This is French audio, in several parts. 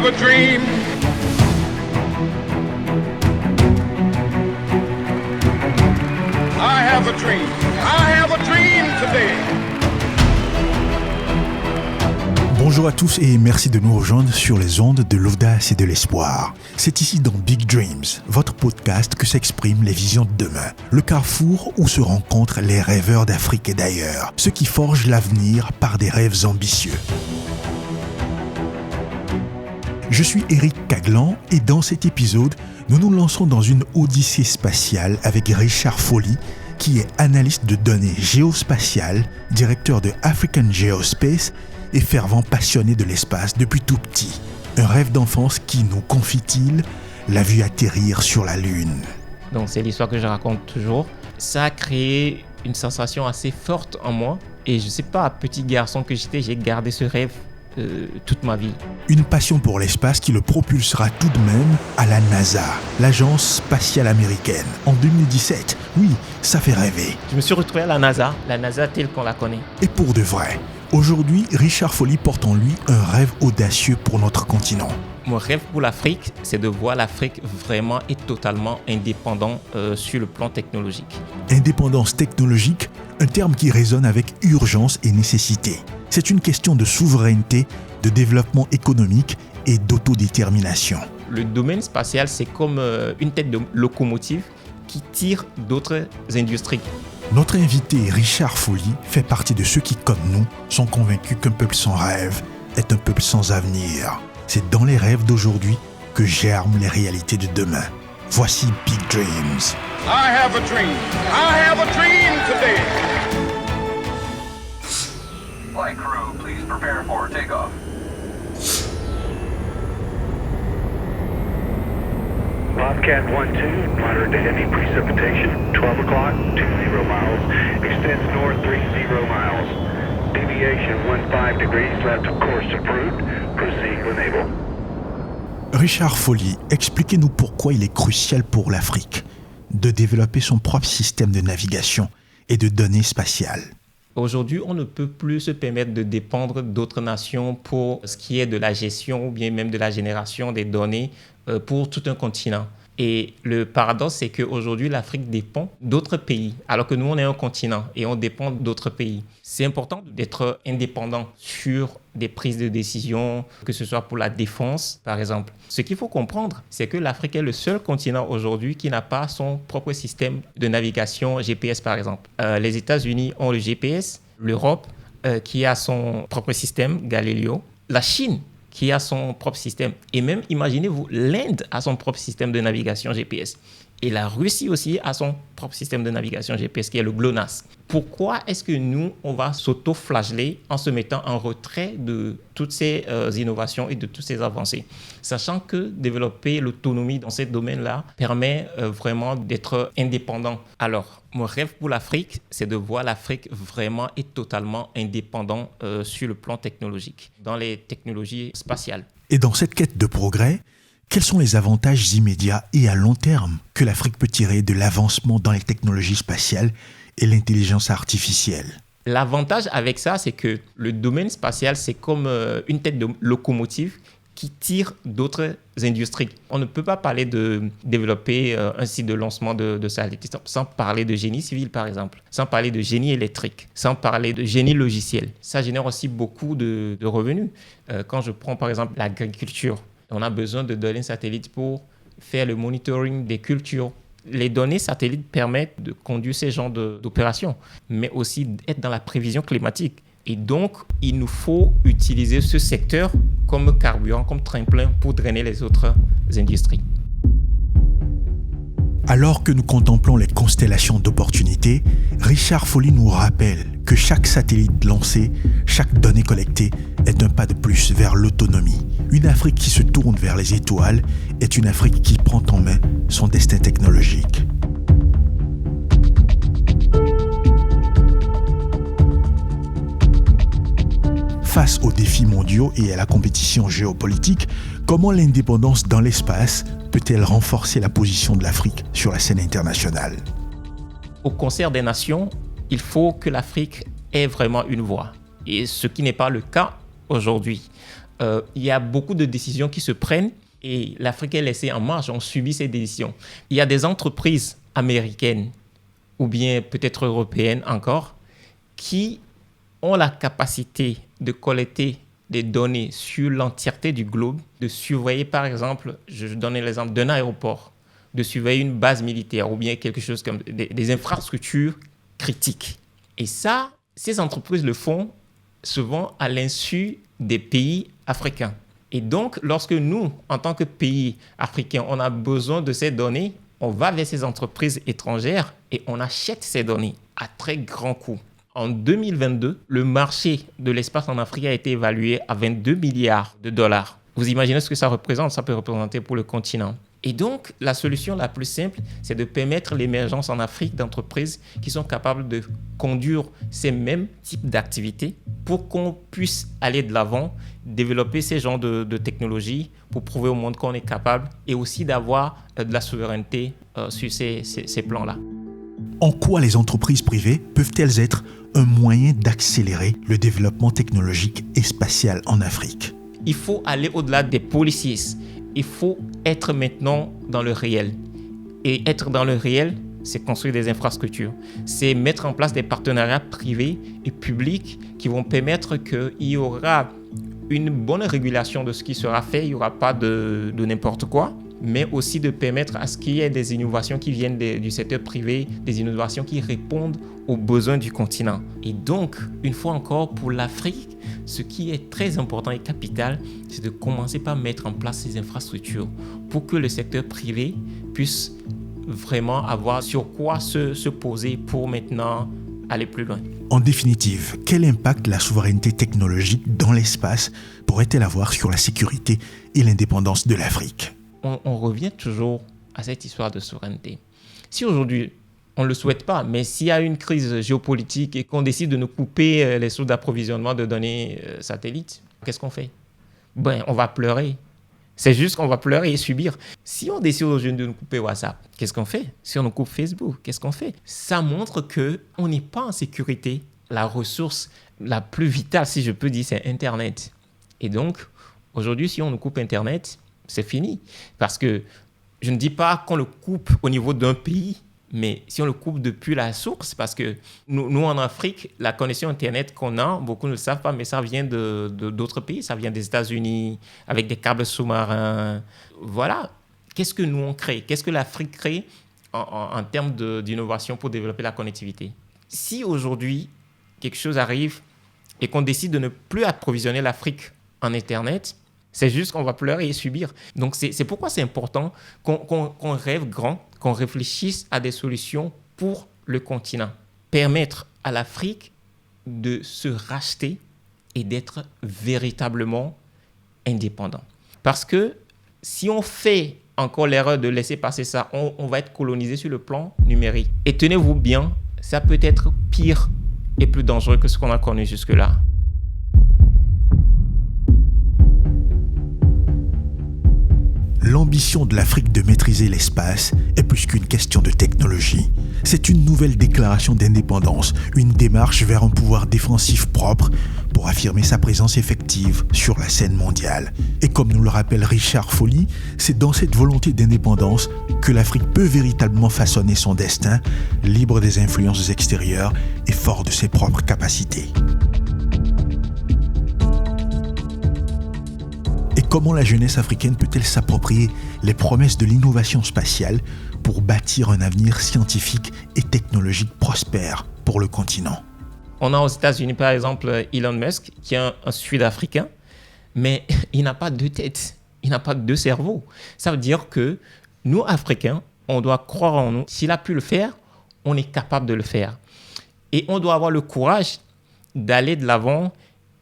have a dream. I have a dream. I have a dream today. Bonjour à tous et merci de nous rejoindre sur les ondes de l'audace et de l'espoir. C'est ici dans Big Dreams, votre podcast que s'expriment les visions de demain. Le carrefour où se rencontrent les rêveurs d'Afrique et d'ailleurs, ceux qui forgent l'avenir par des rêves ambitieux. Je suis Éric Caglan et dans cet épisode, nous nous lançons dans une odyssée spatiale avec Richard Foley, qui est analyste de données géospatiales, directeur de African Geospace et fervent passionné de l'espace depuis tout petit. Un rêve d'enfance qui, nous confie-t-il, l'a vu atterrir sur la Lune. Donc c'est l'histoire que je raconte toujours. Ça a créé une sensation assez forte en moi. Et je ne sais pas, petit garçon que j'étais, j'ai gardé ce rêve toute ma vie. Une passion pour l'espace qui le propulsera tout de même à la NASA, l'agence spatiale américaine. En 2017, oui, ça fait rêver. Je me suis retrouvé à la NASA telle qu'on la connaît. Et pour de vrai, aujourd'hui, Richard Foley porte en lui un rêve audacieux pour notre continent. Mon rêve pour l'Afrique, c'est de voir l'Afrique vraiment et totalement indépendant sur le plan technologique. Indépendance technologique, un terme qui résonne avec urgence et nécessité. C'est une question de souveraineté, de développement économique et d'autodétermination. Le domaine spatial, c'est comme une tête de locomotive qui tire d'autres industries. Notre invité Richard Foley fait partie de ceux qui, comme nous, sont convaincus qu'un peuple sans rêve est un peuple sans avenir. C'est dans les rêves d'aujourd'hui que germent les réalités de demain. Voici Big Dreams. I have a dream. I have a dream today. Flight crew, please prepare for takeoff. Bobcat 1-2, moderate to heavy precipitation, 12 o'clock, 20 miles, extends north 30 miles. Deviation 15 degrees, left of course approved, proceed when able. Richard Foley, expliquez-nous pourquoi il est crucial pour l'Afrique de développer son propre système de navigation et de données spatiales. Aujourd'hui, on ne peut plus se permettre de dépendre d'autres nations pour ce qui est de la gestion ou bien même de la génération des données pour tout un continent. Et le paradoxe, c'est qu'aujourd'hui, l'Afrique dépend d'autres pays, alors que nous, on est un continent et on dépend d'autres pays. C'est important d'être indépendant sur des prises de décision, que ce soit pour la défense, par exemple. Ce qu'il faut comprendre, c'est que l'Afrique est le seul continent aujourd'hui qui n'a pas son propre système de navigation GPS, par exemple. Les États-Unis ont le GPS, l'Europe qui a son propre système, Galileo, la Chine qui a son propre système. Et même, imaginez-vous, l'Inde a son propre système de navigation GPS. Et la Russie aussi a son propre système de navigation GPS, qui est le GLONASS. Pourquoi est-ce que nous, on va s'auto-flageller en se mettant en retrait de toutes ces innovations et de toutes ces avancées, sachant que développer l'autonomie dans ces domaines-là permet vraiment d'être indépendant. Alors, mon rêve pour l'Afrique, c'est de voir l'Afrique vraiment et totalement indépendant sur le plan technologique, dans les technologies spatiales. Et dans cette quête de progrès, quels sont les avantages immédiats et à long terme que l'Afrique peut tirer de l'avancement dans les technologies spatiales et l'intelligence artificielle? L'avantage avec ça, c'est que le domaine spatial, c'est comme une tête de locomotive qui tire d'autres industries. On ne peut pas parler de développer un site de lancement de satellites sans parler de génie civil, par exemple, sans parler de génie électrique, sans parler de génie logiciel. Ça génère aussi beaucoup de revenus. Quand je prends, par exemple, l'agriculture, on a besoin de données satellites pour faire le monitoring des cultures. Les données satellites permettent de conduire ces genres d'opérations, mais aussi d'être dans la prévision climatique. Et donc, il nous faut utiliser ce secteur comme carburant, comme tremplin pour drainer les autres industries. Alors que nous contemplons les constellations d'opportunités, Richard Foley nous rappelle que chaque satellite lancé, chaque donnée collectée est un pas de plus vers l'autonomie. Une Afrique qui se tourne vers les étoiles est une Afrique qui prend en main son destin technologique. Face aux défis mondiaux et à la compétition géopolitique, comment l'indépendance dans l'espace peut-elle renforcer la position de l'Afrique sur la scène internationale? Au concert des nations, il faut que l'Afrique ait vraiment une voix. Et ce qui n'est pas le cas aujourd'hui. il y a beaucoup de décisions qui se prennent et l'Afrique est laissée en marge, on subit ces décisions. Il y a des entreprises américaines ou bien peut-être européennes encore qui ont la capacité de collecter des données sur l'entièreté du globe, de surveiller par exemple, je donne l'exemple d'un aéroport, de surveiller une base militaire ou bien quelque chose comme des infrastructures critiques. Et ça, ces entreprises le font souvent à l'insu des pays africains. Et donc, lorsque nous, en tant que pays africains, on a besoin de ces données, on va vers ces entreprises étrangères et on achète ces données à très grand coût. En 2022, le marché de l'espace en Afrique a été évalué à 22 milliards de dollars. Vous imaginez ce que ça représente? Ça peut représenter pour le continent. Et donc, la solution la plus simple, c'est de permettre l'émergence en Afrique d'entreprises qui sont capables de conduire ces mêmes types d'activités pour qu'on puisse aller de l'avant, développer ces genres de technologies pour prouver au monde qu'on est capable et aussi d'avoir de la souveraineté sur ces plans-là. En quoi les entreprises privées peuvent-elles être un moyen d'accélérer le développement technologique et spatial en Afrique? Il faut aller au-delà des policies. Il faut être maintenant dans le réel. Et être dans le réel, c'est construire des infrastructures. C'est mettre en place des partenariats privés et publics qui vont permettre qu'il y aura une bonne régulation de ce qui sera fait. Il n'y aura pas de n'importe quoi, mais aussi de permettre à ce qu'il y ait des innovations qui viennent du secteur privé, des innovations qui répondent aux besoins du continent. Et donc, une fois encore, pour l'Afrique, ce qui est très important et capital, c'est de commencer par mettre en place ces infrastructures pour que le secteur privé puisse vraiment avoir sur quoi se poser pour maintenant aller plus loin. En définitive, quel impact la souveraineté technologique dans l'espace pourrait-elle avoir sur la sécurité et l'indépendance de l'Afrique? On revient toujours à cette histoire de souveraineté. Si aujourd'hui, on ne le souhaite pas, mais s'il y a une crise géopolitique et qu'on décide de nous couper les sources d'approvisionnement de données satellites, qu'est-ce qu'on fait? On va pleurer. C'est juste qu'on va pleurer et subir. Si on décide aujourd'hui de nous couper WhatsApp, qu'est-ce qu'on fait? Si on nous coupe Facebook, qu'est-ce qu'on fait? Ça montre qu'on n'est pas en sécurité. La ressource la plus vitale, si je peux dire, c'est Internet. Et donc, aujourd'hui, si on nous coupe Internet, c'est fini. Parce que je ne dis pas qu'on le coupe au niveau d'un pays, mais si on le coupe depuis la source, parce que nous en Afrique, la connexion Internet qu'on a, beaucoup ne le savent pas, mais ça vient d'autres pays, ça vient des États-Unis, avec des câbles sous-marins. Voilà. Qu'est-ce que nous on crée? Qu'est-ce que l'Afrique crée en termes d'innovation pour développer la connectivité? Si aujourd'hui, quelque chose arrive et qu'on décide de ne plus approvisionner l'Afrique en Internet, c'est juste qu'on va pleurer et subir. Donc, c'est pourquoi c'est important qu'on rêve grand, qu'on réfléchisse à des solutions pour le continent. Permettre à l'Afrique de se racheter et d'être véritablement indépendant. Parce que si on fait encore l'erreur de laisser passer ça, on va être colonisé sur le plan numérique. Et tenez-vous bien, ça peut être pire et plus dangereux que ce qu'on a connu jusque-là. L'ambition de l'Afrique de maîtriser l'espace est plus qu'une question de technologie. C'est une nouvelle déclaration d'indépendance, une démarche vers un pouvoir défensif propre pour affirmer sa présence effective sur la scène mondiale. Et comme nous le rappelle Richard Folly, c'est dans cette volonté d'indépendance que l'Afrique peut véritablement façonner son destin, libre des influences extérieures et fort de ses propres capacités. Et comment la jeunesse africaine peut-elle s'approprier les promesses de l'innovation spatiale pour bâtir un avenir scientifique et technologique prospère pour le continent? On a aux États-Unis, par exemple, Elon Musk, qui est un Sud-Africain, mais il n'a pas deux têtes, il n'a pas deux cerveaux. Ça veut dire que nous, Africains, on doit croire en nous. S'il a pu le faire, on est capable de le faire. Et on doit avoir le courage d'aller de l'avant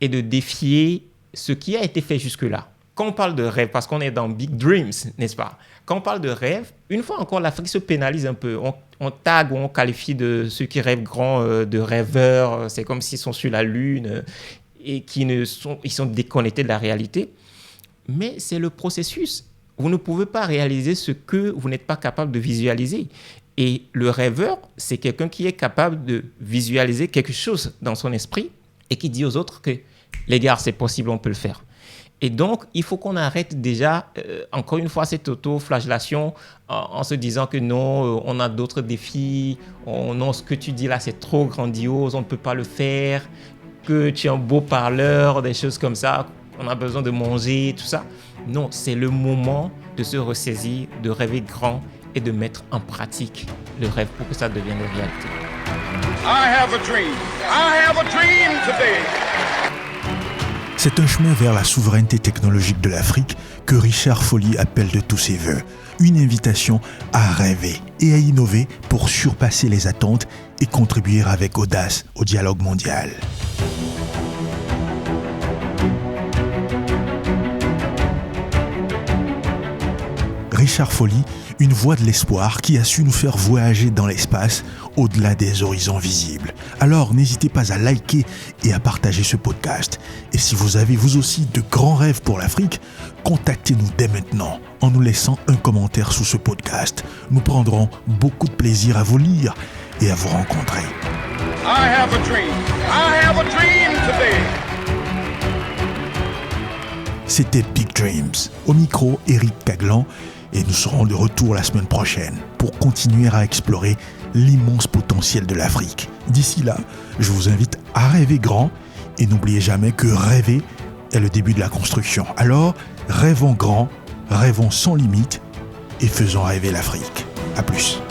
et de défier ce qui a été fait jusque-là. Quand on parle de rêve, parce qu'on est dans Big Dreams, n'est-ce pas? Quand on parle de rêve, une fois encore, l'Afrique se pénalise un peu. On tag ou on qualifie de ceux qui rêvent grand de rêveurs. C'est comme s'ils sont sur la Lune et ils sont déconnectés de la réalité. Mais c'est le processus. Vous ne pouvez pas réaliser ce que vous n'êtes pas capable de visualiser. Et le rêveur, c'est quelqu'un qui est capable de visualiser quelque chose dans son esprit et qui dit aux autres que, les gars, c'est possible, on peut le faire. Et donc, il faut qu'on arrête déjà, encore une fois, cette auto-flagellation en se disant que non, on a d'autres défis, non, ce que tu dis là, c'est trop grandiose, on ne peut pas le faire, que tu es un beau parleur, des choses comme ça, on a besoin de manger, tout ça. Non, c'est le moment de se ressaisir, de rêver grand et de mettre en pratique le rêve pour que ça devienne une réalité. I have a dream. I have a dream today. C'est un chemin vers la souveraineté technologique de l'Afrique que Richard Foley appelle de tous ses voeux. Une invitation à rêver et à innover pour surpasser les attentes et contribuer avec audace au dialogue mondial. Richard Foley, une voix de l'espoir qui a su nous faire voyager dans l'espace au-delà des horizons visibles. Alors n'hésitez pas à liker et à partager ce podcast. Et si vous avez vous aussi de grands rêves pour l'Afrique, contactez-nous dès maintenant en nous laissant un commentaire sous ce podcast. Nous prendrons beaucoup de plaisir à vous lire et à vous rencontrer. I have a dream. I have a dream today. C'était Big Dreams. Au micro, Éric Caglan. Et nous serons de retour la semaine prochaine pour continuer à explorer l'immense potentiel de l'Afrique. D'ici là, je vous invite à rêver grand et n'oubliez jamais que rêver est le début de la construction. Alors, rêvons grand, rêvons sans limite et faisons rêver l'Afrique. À plus.